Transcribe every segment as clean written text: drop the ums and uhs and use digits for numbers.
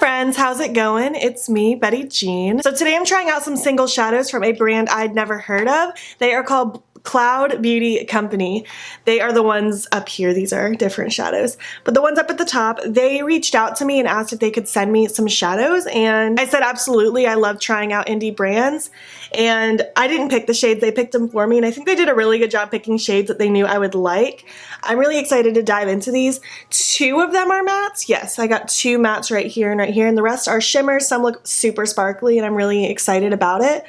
friends, how's it going? It's me, Betty Jean. So today I'm trying out some single shadows from a brand I'd never heard of. They are called Cloud Beauty Company. They are the ones up here. These are different shadows. But the ones up at the top, they reached out to me and asked if they could send me some shadows. And I said, absolutely. I love trying out indie brands. And I didn't pick the shades. They picked them for me. And I think they did a really good job picking shades that they knew I would like. I'm really excited to dive into these. 2 of them are mattes. Yes, I got 2 mattes right here and right here. And the rest are shimmers. Some look super sparkly and I'm really excited about it.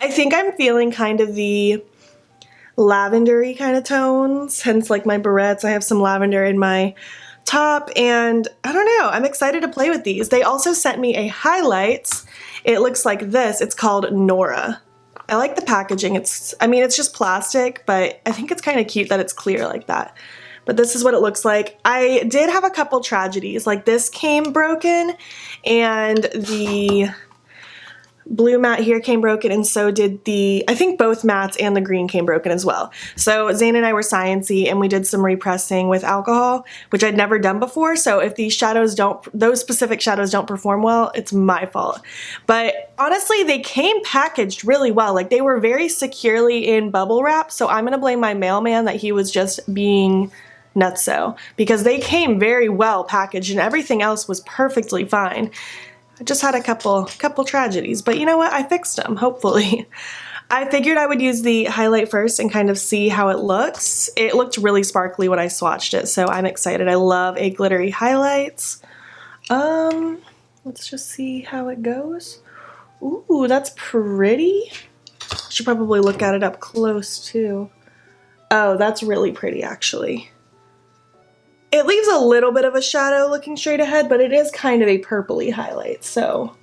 I think I'm feeling kind of the lavendery kind of tones, hence like my barrettes. I have some lavender in my top and I don't know, I'm excited to play with these. They also sent me a highlight. It looks like this. It's called Nora. I like the packaging. It's just plastic, but I think it's kind of cute that it's clear like that. But this is what it looks like. I did have a couple tragedies. Like this came broken and the blue matte here came broken, and so did I think both mattes and the green came broken as well. So Zane and I were sciencey and we did some repressing with alcohol, which I'd never done before. So if these shadows those specific shadows don't perform well, it's my fault. But honestly, they came packaged really well. Like they were very securely in bubble wrap. So I'm gonna blame my mailman that he was just being nutso, because they came very well packaged and everything else was perfectly fine. I just had a couple tragedies, but you know what? I fixed them, hopefully. I figured I would use the highlight first and kind of see how it looks. It looked really sparkly when I swatched it, so I'm excited. I love a glittery highlight. Let's just see how it goes. Ooh, that's pretty. Should probably look at it up close too. Oh, that's really pretty actually. It leaves a little bit of a shadow looking straight ahead, but it is kind of a purpley highlight, so.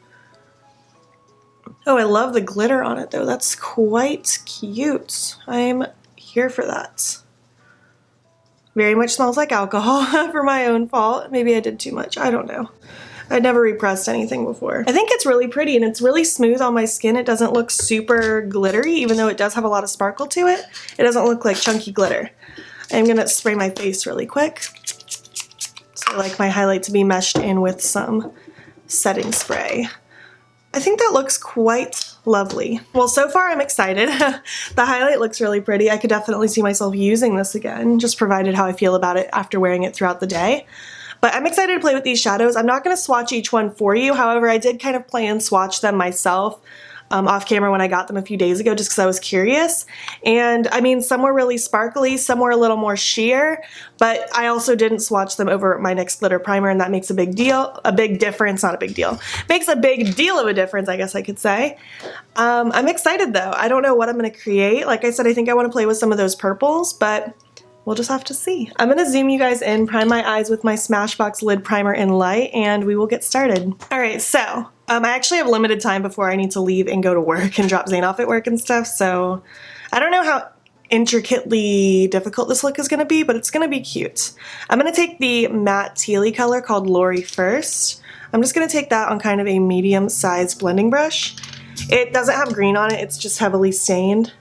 Oh, I love the glitter on it though. That's quite cute. I'm here for that. Very much smells like alcohol for my own fault. Maybe I did too much, I don't know. I'd never repressed anything before. I think it's really pretty and it's really smooth on my skin. It doesn't look super glittery, even though it does have a lot of sparkle to it. It doesn't look like chunky glitter. I'm gonna spray my face really quick. I like my highlight to be meshed in with some setting spray. I think that looks quite lovely. Well, so far I'm excited. The highlight looks really pretty. I could definitely see myself using this again, just provided how I feel about it after wearing it throughout the day. But I'm excited to play with these shadows. I'm not going to swatch each one for you. However, I did kind of play and swatch them myself off camera when I got them a few days ago, just because I was curious. And I mean, some were really sparkly, some were a little more sheer, but I also didn't swatch them over my NYX glitter primer, and that makes a big difference, not a big deal. Makes a big deal of a difference, I guess I could say. I'm excited though. I don't know what I'm gonna create. Like I said, I think I wanna play with some of those purples, but we'll just have to see. I'm gonna zoom you guys in, prime my eyes with my Smashbox lid primer in light, and we will get started. All right, so I actually have limited time before I need to leave and go to work and drop Zane off at work and stuff, so I don't know how intricately difficult this look is gonna be, but it's gonna be cute. I'm gonna take the matte tealy color called Laurie first. I'm just gonna take that on kind of a medium-sized blending brush. It doesn't have green on it, it's just heavily stained.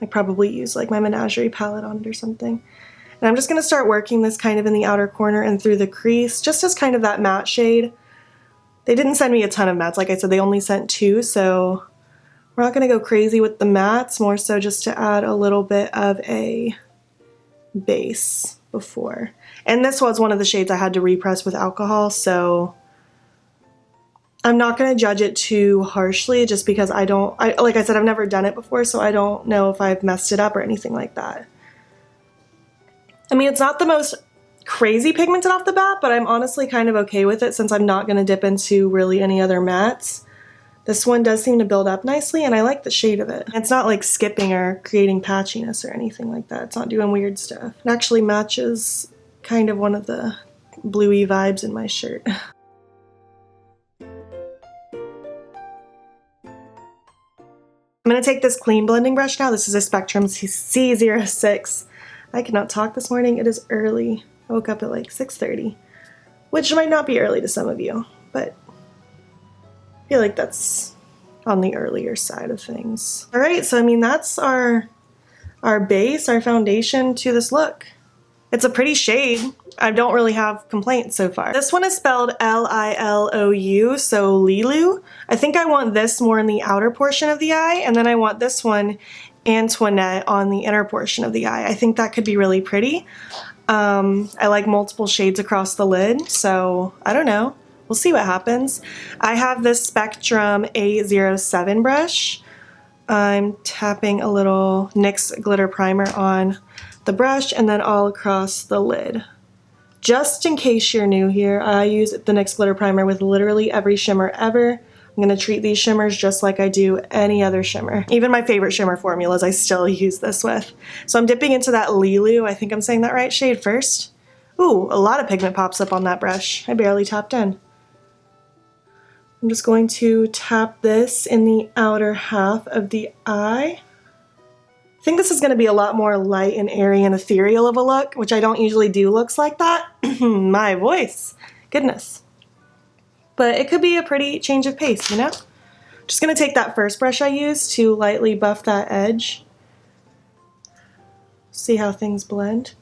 I probably use like my Menagerie palette on it or something. And I'm just gonna start working this kind of in the outer corner and through the crease, just as kind of that matte shade. They didn't send me a ton of mattes. Like I said, they only sent 2, so we're not gonna go crazy with the mattes, more so just to add a little bit of a base before. And this was one of the shades I had to repress with alcohol, so I'm not gonna judge it too harshly just because like I said, I've never done it before, so I don't know if I've messed it up or anything like that. I mean, it's not the most crazy pigmented off the bat, but I'm honestly kind of okay with it since I'm not going to dip into really any other mattes. This one does seem to build up nicely and I like the shade of it. It's not like skipping or creating patchiness or anything like that. It's not doing weird stuff. It actually matches kind of one of the bluey vibes in my shirt. I'm going to take this clean blending brush now. This is a Spectrum C06. I cannot talk this morning. It is early. I woke up at like 6:30, which might not be early to some of you, but I feel like that's on the earlier side of things. All right, so I mean, that's our base, our foundation to this look. It's a pretty shade. I don't really have complaints so far. This one is spelled Lilou, so Lilou. I think I want this more in the outer portion of the eye, and then I want this one, Antoinette, on the inner portion of the eye. I think that could be really pretty. I like multiple shades across the lid, so I don't know. We'll see what happens. I have this Spectrum A07 brush. I'm tapping a little NYX glitter primer on the brush and then all across the lid. Just in case you're new here, I use the NYX glitter primer with literally every shimmer ever. I'm going to treat these shimmers just like I do any other shimmer. Even my favorite shimmer formulas I still use this with. So I'm dipping into that Lilou, I think I'm saying that right, shade first. Ooh, a lot of pigment pops up on that brush. I barely tapped in. I'm just going to tap this in the outer half of the eye. I think this is going to be a lot more light and airy and ethereal of a look, which I don't usually do looks like that. My voice. Goodness. But it could be a pretty change of pace, you know? Just going to take that first brush I used to lightly buff that edge. See how things blend.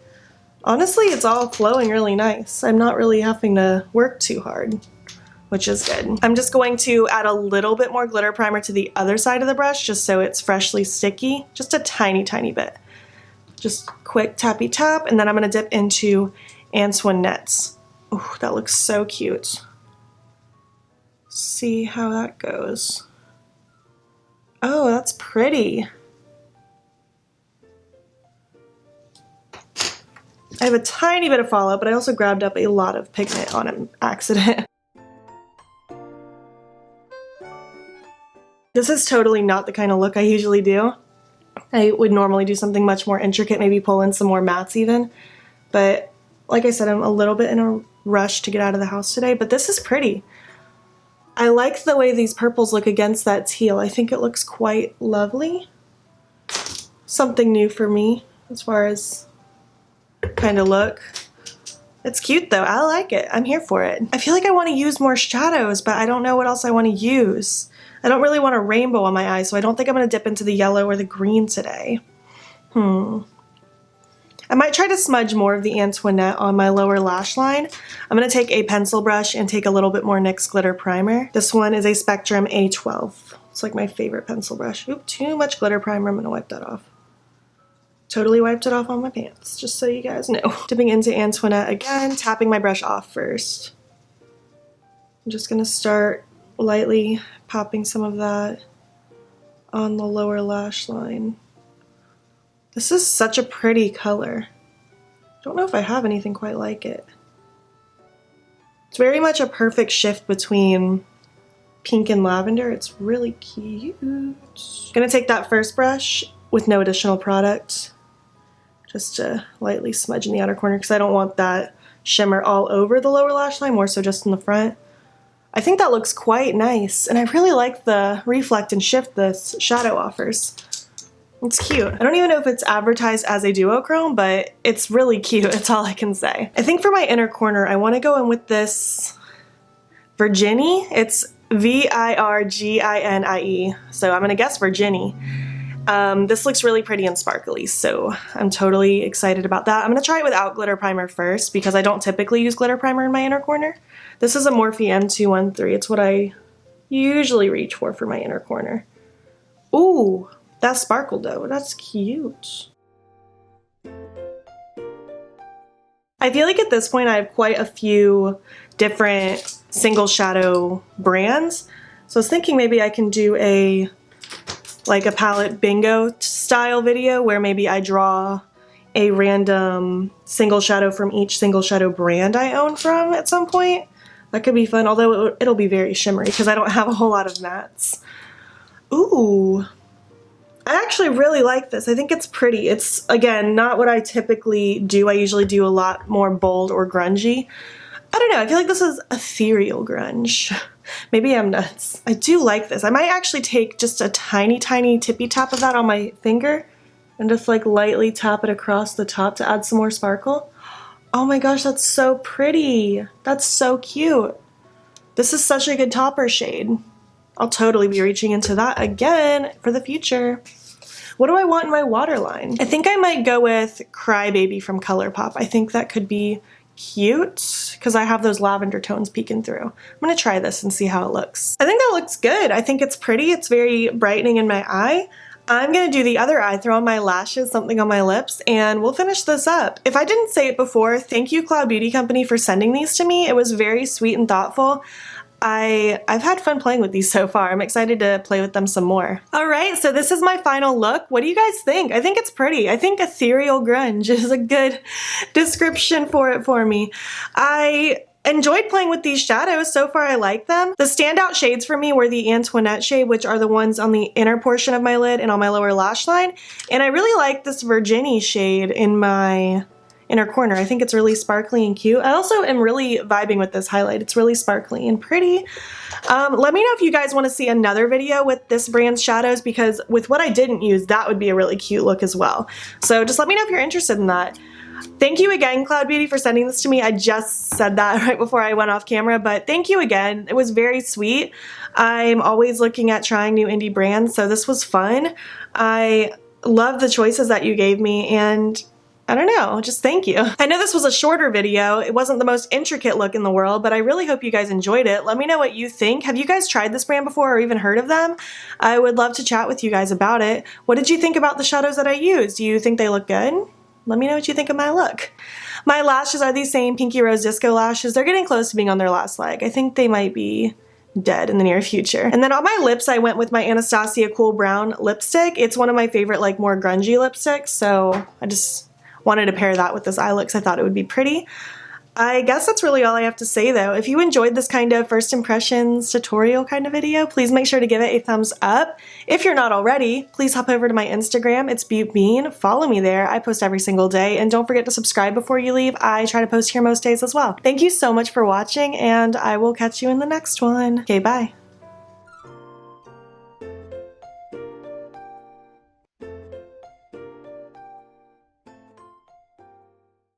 Honestly, it's all flowing really nice. I'm not really having to work too hard, which is good. I'm just going to add a little bit more glitter primer to the other side of the brush just so it's freshly sticky. Just a tiny, tiny bit. Just quick tappy tap, and then I'm gonna dip into Antoinette's. Ooh, that looks so cute. See how that goes. Oh, that's pretty. I have a tiny bit of fallout, but I also grabbed up a lot of pigment on an accident. This is totally not the kind of look I usually do. I would normally do something much more intricate, maybe pull in some more mattes even. But like I said, I'm a little bit in a rush to get out of the house today, but this is pretty. I like the way these purples look against that teal. I think it looks quite lovely. Something new for me as far as kind of look. It's cute though. I like it. I'm here for it. I feel like I want to use more shadows, but I don't know what else I want to use. I don't really want a rainbow on my eyes, so I don't think I'm going to dip into the yellow or the green today. I might try to smudge more of the Antoinette on my lower lash line. I'm going to take a pencil brush and take a little bit more NYX glitter primer. This one is a Spectrum A12. It's like my favorite pencil brush. Oop, too much glitter primer. I'm going to wipe that off. Totally wiped it off on my pants, just so you guys know. Dipping into Antoinette again, tapping my brush off first. I'm just going to start lightly popping some of that on the lower lash line. This is such a pretty color. Don't know if I have anything quite like it. It's very much a perfect shift between pink and lavender. It's really cute. Gonna take that first brush with no additional product just to lightly smudge in the outer corner because I don't want that shimmer all over the lower lash line, more so just in the front. I think that looks quite nice, and I really like the reflect and shift this shadow offers. It's cute. I don't even know if it's advertised as a duochrome, but it's really cute. That's all I can say. I think for my inner corner, I want to go in with this Virginie. It's Virginie, so I'm going to guess Virginie. This looks really pretty and sparkly, so I'm totally excited about that. I'm going to try it without glitter primer first because I don't typically use glitter primer in my inner corner. This is a Morphe M213. It's what I usually reach for my inner corner. Ooh, that sparkled though. That's cute. I feel like at this point I have quite a few different single shadow brands. So I was thinking maybe I can do a palette bingo style video where maybe I draw a random single shadow from each single shadow brand I own from at some point. That could be fun, although it'll be very shimmery because I don't have a whole lot of mattes. Ooh, I actually really like this. I think it's pretty. It's, again, not what I typically do. I usually do a lot more bold or grungy. I don't know, I feel like this is ethereal grunge. Maybe I'm nuts. I do like this. I might actually take just a tiny, tiny tippy tap of that on my finger and just like lightly tap it across the top to add some more sparkle. Oh my gosh, that's so pretty. That's so cute. This is such a good topper shade. I'll totally be reaching into that again for the future. What do I want in my waterline? I think I might go with Crybaby from Colourpop. I think that could be cute because I have those lavender tones peeking through. I'm gonna try this and see how it looks. I think that looks good. I think it's pretty. It's very brightening in my eye. I'm gonna do the other eye, throw on my lashes, something on my lips, and we'll finish this up. If I didn't say it before, thank you Cloud Beauty Company for sending these to me. It was very sweet and thoughtful. I've had fun playing with these so far. I'm excited to play with them some more. All right, so this is my final look. What do you guys think? I think it's pretty. I think ethereal grunge is a good description for it for me. I enjoyed playing with these shadows. So far I like them. The standout shades for me were the Antoinette shade, which are the ones on the inner portion of my lid and on my lower lash line. And I really like this Virginie shade in my inner corner. I think it's really sparkly and cute. I also am really vibing with this highlight. It's really sparkly and pretty. Let me know if you guys want to see another video with this brand's shadows, because with what I didn't use, that would be a really cute look as well. So just let me know if you're interested in that. Thank you again, Cloud Beauty, for sending this to me. I just said that right before I went off camera, but thank you again. It was very sweet. I'm always looking at trying new indie brands, so this was fun. I love the choices that you gave me, and I don't know, just thank you. I know this was a shorter video. It wasn't the most intricate look in the world, but I really hope you guys enjoyed it. Let me know what you think. Have you guys tried this brand before or even heard of them? I would love to chat with you guys about it. What did you think about the shadows that I used? Do you think they look good? Let me know what you think of my look. My lashes are these same Pinky Rose Disco lashes. They're getting close to being on their last leg. I think they might be dead in the near future. And then on my lips, I went with my Anastasia Cool Brown lipstick. It's one of my favorite, like, more grungy lipsticks, so I just wanted to pair that with this eye look because I thought it would be pretty. I guess that's really all I have to say though. If you enjoyed this kind of first impressions tutorial kind of video, please make sure to give it a thumbs up. If you're not already, please hop over to my Instagram. It's beautbean. Follow me there. I post every single day. And don't forget to subscribe before you leave. I try to post here most days as well. Thank you so much for watching, and I will catch you in the next one. Okay, bye.